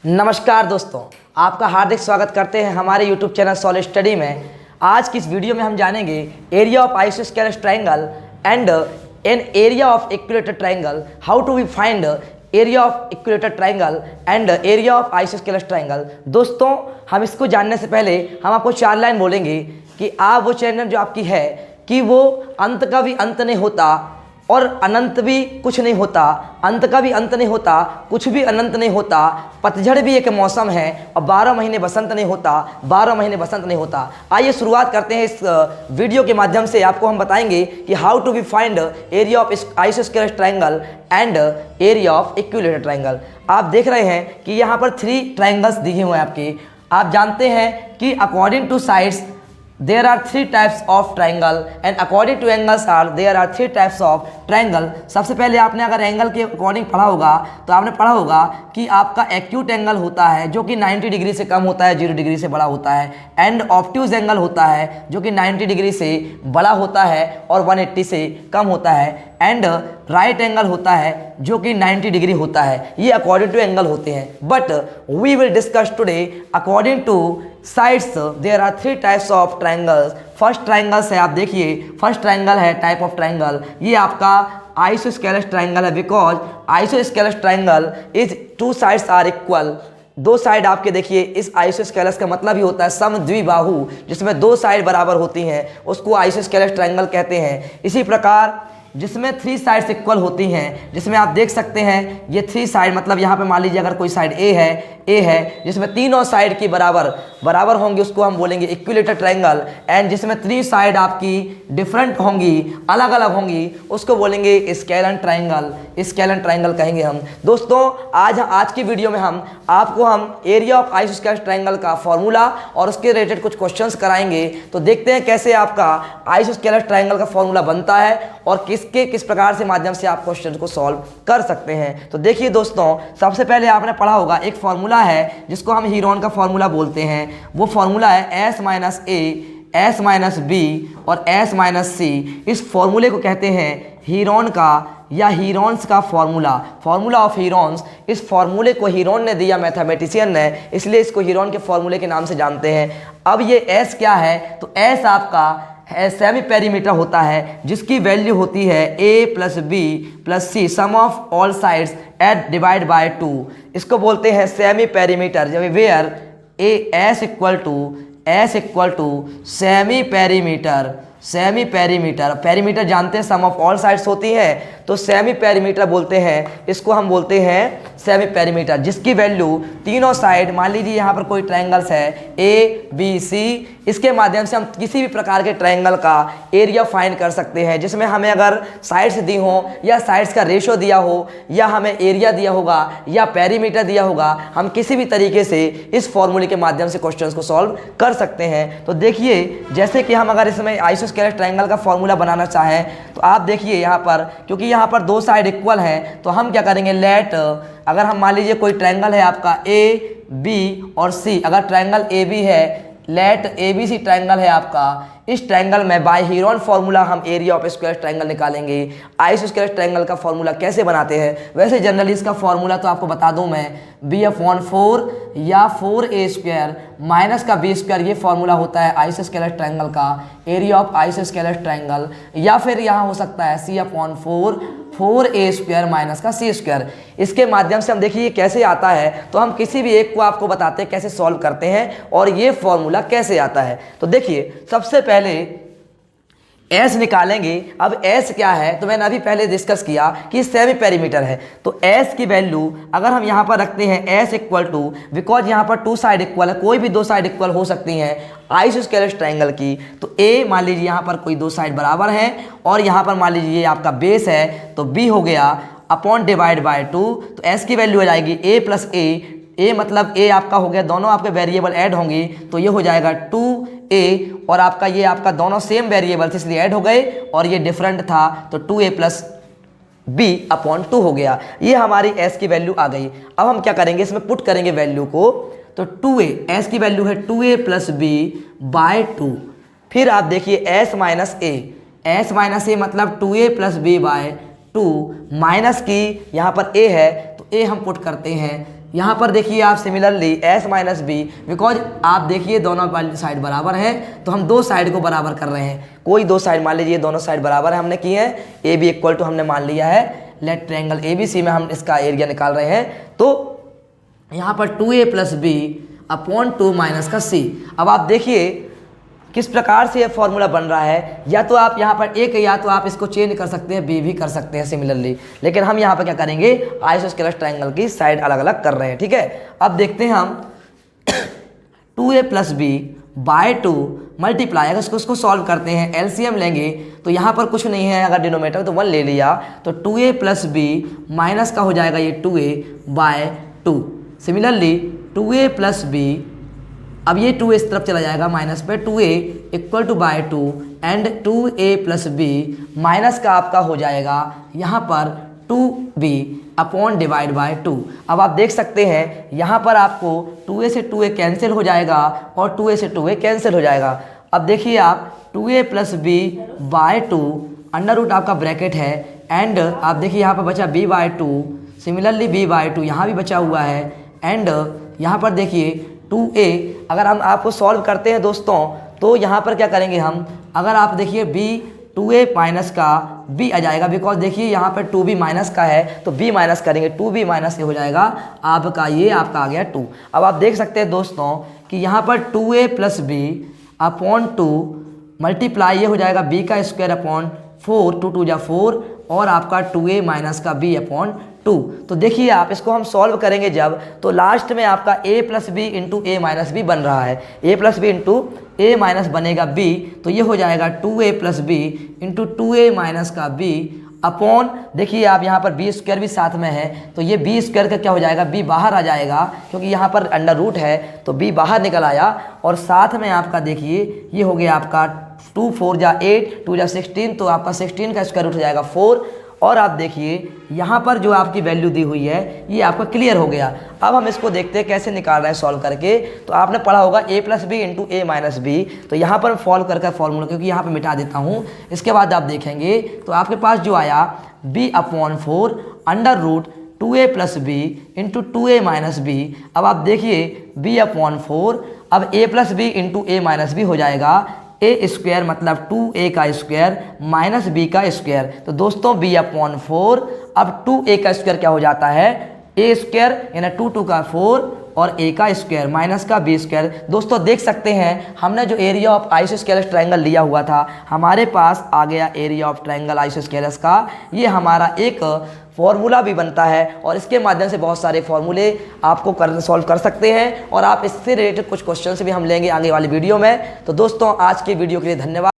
नमस्कार दोस्तों, आपका हार्दिक स्वागत करते हैं हमारे YouTube चैनल सॉलिड स्टडी में। आज की इस वीडियो में हम जानेंगे area of isosceles triangle and an area of equilateral triangle, how to we find area of equilateral triangle and area of isosceles triangle. दोस्तों, हम इसको जानने से पहले हम आपको 4 लाइन बोलेंगे कि आप वो चैनल जो आपकी है कि वो अंत का भी अंत नहीं होता और अनंत भी कुछ नहीं होता, अंत का भी अंत नहीं होता, कुछ भी अनंत नहीं होता, पतझड़ भी एक मौसम है और 12 महीने बसंत नहीं होता, 12 महीने बसंत नहीं होता। आइए शुरुआत करते हैं। इस वीडियो के माध्यम से आपको हम बताएंगे कि how to be find area of isosceles triangle and area of equilateral triangle. आप देख रहे हैं कि यहाँ पर 3 ट्रायंगल्स दिए हुए हैं आपके। आप जानते हैं कि according to sides there are 3 types of triangle and according to angles there are 3 types of triangle। सबसे पहले आपने अगर एंगल के अकॉर्डिंग पढ़ा होगा तो आपने पढ़ा होगा कि आपका एक्यूट एंगल होता है जो कि 90 डिग्री से कम होता है, 0 डिग्री से बड़ा होता है, एंड ऑब्ट्यूज एंगल होता है जो कि 90 डिग्री से बड़ा होता है और 180 से कम होता है, एंड राइट एंगल होता है जो कि 90 डिग्री होता है। ये अकॉर्डिंग टू एंगल होते हैं। But we will discuss today according to sides there are 3 types of triangles. First triangles है, आप देखिए फर्स्ट ट्रायंगल है टाइप ऑफ ट्रायंगल, ये आपका आइसोस्केलेस ट्रायंगल है because isosceles triangle is 2 sides are equal. 2 side आपके देखिए, इस आइसोस्केलेस का मतलब ही होता है समद्विबाहु, जिसमें 2 साइड बराबर होती हैं उसको आइसोस्केलेस ट्रायंगल कहते हैं। इसी प्रकार जिसमें 3 साइड्स इक्वल होती हैं, जिसमें आप देख सकते हैं ये 3 साइड, मतलब यहाँ पे मान लीजिए अगर कोई साइड ए है जिसमें तीनों साइड की बराबर होंगी उसको हम बोलेंगे इक्विलेटरल ट्रायंगल, एंड जिसमें 3 साइड आपकी डिफरेंट होंगी, अलग अलग होंगी, उसको बोलेंगे स्केलन ट्रायंगल। स्केलन ट्रायंगल कहेंगे हम। दोस्तों, आज की वीडियो में हम एरिया ऑफ आइसोस्केलेस ट्रायंगल का फॉर्मूला और उसके रिलेटेड कुछ क्वेश्चंस कराएंगे। तो देखते हैं कैसे आपका आइसोस्केलेस ट्रायंगल का फॉर्मूला बनता है और किस प्रकार से माध्यम से आप क्वेश्चन को सॉल्व कर सकते हैं। तो देखिए दोस्तों, सबसे पहले आपने पढ़ा होगा एक फॉर्मूला है जिसको हम हीरोन का फॉर्मूला बोलते हैं। वो फॉर्मूला है S minus A, S minus B और S माइनस C। इस फॉर्मूले को कहते हैं हीरोन का या हीरोन्स का फॉर्मूला ऑफ हीरोन्स। इस फॉर्मूले को हीरोन ने दिया, मैथमेटिशियन ने, इसलिए इसको हीरोन के फॉर्मूले के नाम से जानते हैं। अब ये S क्या है, तो S आपका सेमी पेरीमीटर होता है जिसकी वैल्यू होती है a plus B plus C sum of all sides at divide by 2। इसको बोलते हैं सेमी पेरीमीटर, जब where S equal to semi perimeter. Perimeter जानते हैं सम ऑफ ऑल साइड्स होती है, तो सेमी पेरीमीटर बोलते हैं इसको, हम बोलते हैं सेमी पेरीमीटर, जिसकी वैल्यू तीनों साइड, मान लीजिए यहाँ पर कोई ट्रायंगल्स है ए बी सी, इसके माध्यम से हम किसी भी प्रकार के ट्रायंगल का एरिया फाइंड कर सकते हैं, जिसमें हमें अगर साइड्स दी हो या साइड्स का रेशो दिया हो या हमें एरिया दिया होगा या पेरीमीटर दिया होगा, हम किसी भी तरीके से इस फॉर्मूले के माध्यम से क्वेश्चंस को सॉल्व कर सकते हैं। तो देखिए, जैसे कि हम अगर इसमें आइसोस्केलेस ट्रायंगल का फॉर्मूला बनाना चाहें तो आप देखिए यहाँ पर, क्योंकि यहाँ पर 2 साइड इक्वल हैं, तो हम क्या करेंगे, लेट, अगर हम मान लीजिए कोई ट्रायंगल है आपका ए बी और सी, अगर ट्रायंगल ए बी है, let A B C triangle है आपका, इस ट्रायंगल में बाय हीरोन फॉर्मूला हम एरिया ऑफ स्क्वायर ट्रायंगल निकालेंगे। आइसोस्केलेस ट्रायंगल का फॉर्मूला कैसे बनाते हैं, वैसे जनरली इसका फॉर्मूला तो आपको बता दूं मैं, b/4 या 4a² माइनस का b², ये फॉर्मूला होता है आइसोस्केलेस ट्रायंगल का, एरिया ऑफ आइसोस्केलेस ट्रायंगल, या फिर यहाँ हो सकता है c/4 4a² माइनस का c²। इसके माध्यम से हम देखिए कैसे आता है, तो हम किसी भी एक को आपको बताते हैं कैसे सॉल्व करते हैं और ये फॉर्मूला कैसे आता है। तो देखिए, सबसे पहले S निकालेंगे। अब S क्या है, तो मैंने अभी पहले डिस्कस किया कि सेमी पेरीमीटर है, तो S की वैल्यू अगर हम यहाँ पर रखते हैं S इक्वल टू, बिकॉज यहाँ पर 2 साइड इक्वल है, कोई भी 2 साइड इक्वल हो सकती हैं आइसोस्केलेस ट्रायंगल की, तो A मान लीजिए यहाँ पर कोई 2 साइड बराबर हैं और यहाँ पर मान लीजिए ये आपका बेस है, तो B हो गया अपॉन डिवाइड बाय 2, तो S की वैल्यू हो जाएगी A प्लस A मतलब A आपका हो गया, दोनों आपके वेरिएबल ऐड होंगी, तो ये हो जाएगा 2A, और आपका ये आपका दोनों सेम वेरिएबल थे इसलिए ऐड हो गए, और ये डिफरेंट था तो 2A प्लस B/2 हो गया। ये हमारी S की वैल्यू आ गई। अब हम क्या करेंगे, इसमें पुट करेंगे वैल्यू को, तो 2A, S की वैल्यू है 2A प्लस B/2। फिर आप देखिए S माइनस A मतलब 2A प्लस B/2 माइनस की यहाँ पर A है तो A हम पुट करते हैं यहाँ पर देखिए आप similarly s minus B, because आप देखिए दोनों साइड बराबर हैं तो हम दो साइड को बराबर कर रहे हैं। कोई दो साइड मान लीजिए दोनों साइड बराबर है, हमने की है ए बी इक्वल टू हमने मान लिया है let triangle A B C में हम इसका एरिया निकाल रहे हैं। तो यहाँ पर 2a plus B upon 2 minus का सी। अब आप देखिए किस प्रकार से ये फॉर्मूला बन रहा है, या तो आप यहाँ पर एक, या तो आप इसको चेंज कर सकते हैं, बी भी कर सकते हैं सिमिलरली, लेकिन हम यहाँ पर क्या करेंगे आइसोस्केलस ट्रायंगल की साइड अलग अलग कर रहे हैं। ठीक है, अब देखते हैं हम 2a plus B by 2 multiply, अगर उसको सॉल्व करते हैं एलसीएम लेंगे तो यहाँ पर कुछ नहीं है, अगर डिनोमिनेटर तो 1 ले लिया तो 2a प्लस बी माइनस का हो जाएगा ये 2a bye 2। Similarly 2a plus B, अब ये 2a इस तरफ चला जाएगा माइनस पे, 2a equal to by 2 and 2a plus B minus का आपका हो जाएगा यहाँ पर 2b अपॉन डिवाइड बाय 2। अब आप देख सकते हैं यहाँ पर आपको 2a से 2a कैंसिल हो जाएगा और 2a से 2a कैंसिल हो जाएगा। अब देखिए आप 2a plus B by 2 under root आपका ब्रैकेट है एंड आप देखिए यहाँ पर बचा b by 2, similarly b by 2 यहाँ भी बचा हुआ है एंड यहाँ पर देखिए 2a, अगर हम आपको सॉल्व करते हैं दोस्तों तो यहाँ पर क्या करेंगे हम, अगर आप देखिए b 2a माइनस का b आ जाएगा, बिकॉज देखिए यहाँ पर 2b माइनस का है तो b माइनस करेंगे, 2b माइनस हो जाएगा आपका, ये आपका आ गया 2। अब आप देख सकते हैं दोस्तों कि यहाँ पर 2a plus B upon 2 multiply ये हो जाएगा b का स्क्वायर अपॉन 4, 2 2 जा 4 और आपका 2a माइनस का b अपॉन 2। तो देखिए आप इसको हम सॉल्व करेंगे जब, तो लास्ट में आपका a plus B into A minus B बन रहा है, a plus B into A minus बनेगा b, तो ये हो जाएगा 2a plus B into 2a minus का b अपॉन, देखिए आप यहाँ पर b स्क्वायर भी साथ में है तो ये b स्क्वायर का क्या हो जाएगा, b बाहर आ जाएगा क्योंकि यहाँ पर अंडर रूट है तो b बाहर निकल आया और साथ में आपका देखिए ये हो गया आपका 2 4 जा 8, 2 जा 16, तो आपका 16 का स्क्वायर रूट हो जाएगा 4। और आप देखिए यहाँ पर जो आपकी वैल्यू दी हुई है ये आपका क्लियर हो गया। अब हम इसको देखते हैं कैसे निकाल रहे हैं सॉल्व करके। तो आपने पढ़ा होगा a plus B into A minus B, तो यहाँ पर सॉल्व करके फॉर्मूला, क्योंकि यहाँ पर मिटा देता हूँ, इसके बाद आप देखेंगे तो आपके पास जो आया b upon 4 under root 2a plus B into 2a minus B. अब आप देखिए b अपॉन 4, अब a plus B into A minus B हो जाएगा ए स्क्वायर, मतलब 2a का स्क्वायर माइनस b का स्क्वायर। तो दोस्तों b अपॉन 4, अब 2a का स्क्वायर क्या हो जाता है a स्क्वायर, यानी 2 2 का 4 और a का स्क्वायर माइनस का b स्क्वायर। दोस्तों देख सकते हैं हमने जो एरिया ऑफ आइसोस्केलस ट्रायंगल लिया हुआ था, हमारे पास आ गया एरिया ऑफ ट्रायंगल आइसोस्केलस का। ये हमारा एक फॉर्मूला भी बनता है और इसके माध्यम से बहुत सारे फॉर्मूले आपको सॉल्व कर सकते हैं और आप इससे रिलेटेड कुछ क्वेश्चन भी हम लेंगे आगे वाली वीडियो में। तो दोस्तों आज के वीडियो के लिए धन्यवाद।